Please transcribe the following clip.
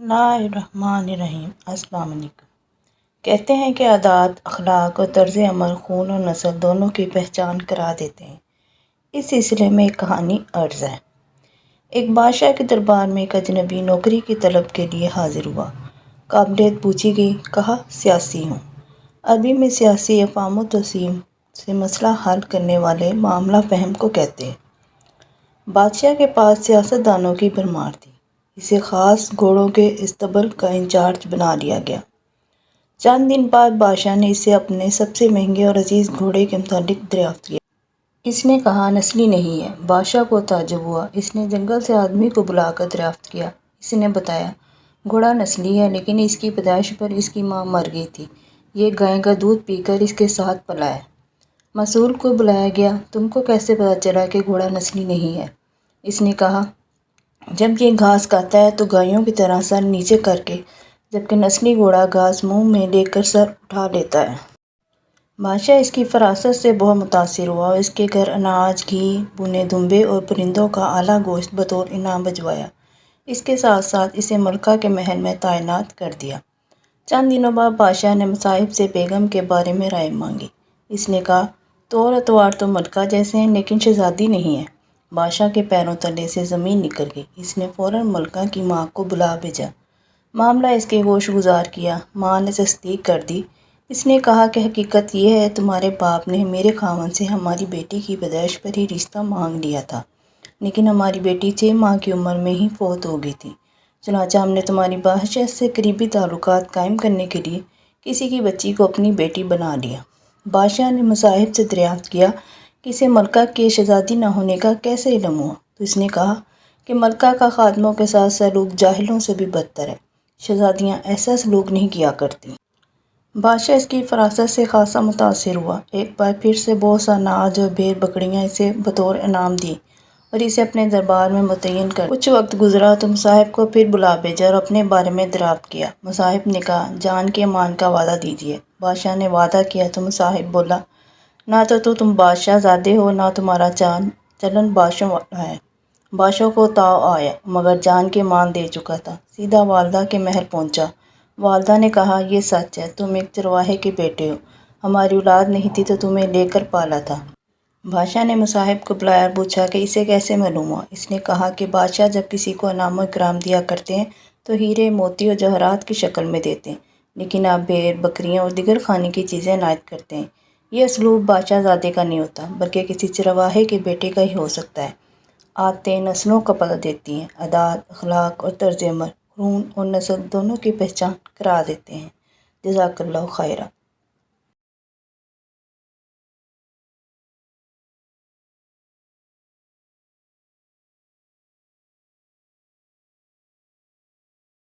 bismillahirrahmanirrahim۔ السلام علیکم۔ کہتے ہیں کہ عادات، اخلاق اور طرز عمل خون اور نسل دونوں کی پہچان کرا دیتے ہیں۔ اس سلسلے میں ایک کہانی عرض ہے۔ ایک بادشاہ کے دربار میں ایک اجنبی نوکری کی طلب کے لیے حاضر ہوا۔ قابلیت پوچھی گئی، کہا سیاسی ہوں۔ عربی میں سیاسی افہام و تفہیم سے مسئلہ حل کرنے والے معاملہ فہم کو کہتے ہیں۔ بادشاہ کے پاس سیاست دانوں کی بھرمار تھی۔ اسے خاص گھوڑوں کے اسطبل کا انچارج بنا لیا گیا۔ چند دن بعد بادشاہ نے اسے اپنے سب سے مہنگے اور عزیز گھوڑے کے متعلق دریافت کیا۔ اس نے کہا نسلی نہیں ہے۔ بادشاہ کو تعجب ہوا۔ اس نے جنگل سے آدمی کو بلا کر دریافت کیا۔ اس نے بتایا گھوڑا نسلی ہے، لیکن اس کی پیدائش پر اس کی ماں مر گئی تھی۔ یہ گائے کا دودھ پی کر اس کے ساتھ پلا ہے۔ مسئول کو بلایا گیا۔ تم کو کیسے پتہ چلا کہ گھوڑا نسلی نہیں ہے؟ اس نے کہا جب یہ گھاس کھاتا ہے تو گایوں کی طرح سر نیچے کر کے، جبکہ نسلی گھوڑا گھاس منہ میں لے کر سر اٹھا لیتا ہے۔ بادشاہ اس کی فراست سے بہت متاثر ہوا اور اس کے گھر اناج، گھی، بھنے دمبے اور پرندوں کا اعلیٰ گوشت بطور انعام بھجوایا۔ اس کے ساتھ ساتھ اسے ملکہ کے محل میں تعینات کر دیا۔ چند دنوں بعد بادشاہ نے مصاحب سے بیگم کے بارے میں رائے مانگی۔ اس نے کہا طور اتوار تو ملکہ جیسے ہیں، لیکن شہزادی نہیں ہے۔ بادشاہ کے پیروں تلے سے زمین نکل گئی۔ اس نے فوراً ملکہ کی ماں کو بلا بھیجا۔ معاملہ اس کے گوش گزار کیا۔ ماں نے تصدیق کر دی۔ اس نے کہا کہ حقیقت یہ ہے تمہارے باپ نے میرے خاوند سے ہماری بیٹی کی پیدائش پر ہی رشتہ مانگ لیا تھا، لیکن ہماری بیٹی 6 ماہ کی عمر میں ہی فوت ہو گئی تھی۔ چنانچہ ہم نے تمہاری بادشاہ سے قریبی تعلقات قائم کرنے کے لیے کسی کی بچی کو اپنی بیٹی بنا لیا۔ بادشاہ نے مصاحب سے دریافت کیا کہ اسے ملکہ کے شہزادی نہ ہونے کا کیسے علم ہوا؟ تو اس نے کہا کہ ملکہ کا خادموں کے ساتھ سلوک جاہلوں سے بھی بدتر ہے۔ شہزادیاں ایسا سلوک نہیں کیا کرتیں۔ بادشاہ اس کی فراست سے خاصا متاثر ہوا۔ ایک بار پھر سے بہت سا اناج اور بھیڑ بکریاں اسے بطور انعام دیں اور اسے اپنے دربار میں متعین کر دیا۔ کچھ وقت گزرا تو مصاحب کو پھر بلا بھیجا اور اپنے بارے میں دریافت کیا۔ مصاحب نے کہا جان کے امان کا وعدہ دیجیے۔ بادشاہ نے وعدہ کیا تو مصاحب بولا نہ تو تم بادشاہ زادے ہو، نہ تمہارا چلن بادشاہوں والا ہے۔ بادشاہ کو تاؤ آیا، مگر جان کے مان دے چکا تھا۔ سیدھا والدہ کے محل پہنچا۔ والدہ نے کہا یہ سچ ہے، تم ایک چرواہے کے بیٹے ہو، ہماری اولاد نہیں تھی تو تمہیں لے کر پالا تھا۔ بادشاہ نے مصاحب کو بلایا اور پوچھا کہ اسے کیسے معلوم ہوا؟ اس نے کہا کہ بادشاہ جب کسی کو انعام و اکرام دیا کرتے ہیں تو ہیرے، موتی اور جواہرات کی شکل میں دیتے ہیں، لیکن آپ بھیڑ، بکریاں اور دیگر کھانے کی چیزیں عنایت کرتے ہیں۔ یہ اسلوب بادشاہ زادے کا نہیں ہوتا، بلکہ کسی چرواہے کے بیٹے کا ہی ہو سکتا ہے۔ عادتیں نسلوں کا پتہ دیتی ہیں۔ عادات، اخلاق اور طرز عمل خون اور نسل دونوں کی پہچان کرا دیتے ہیں۔ جزاک اللہ خیرا۔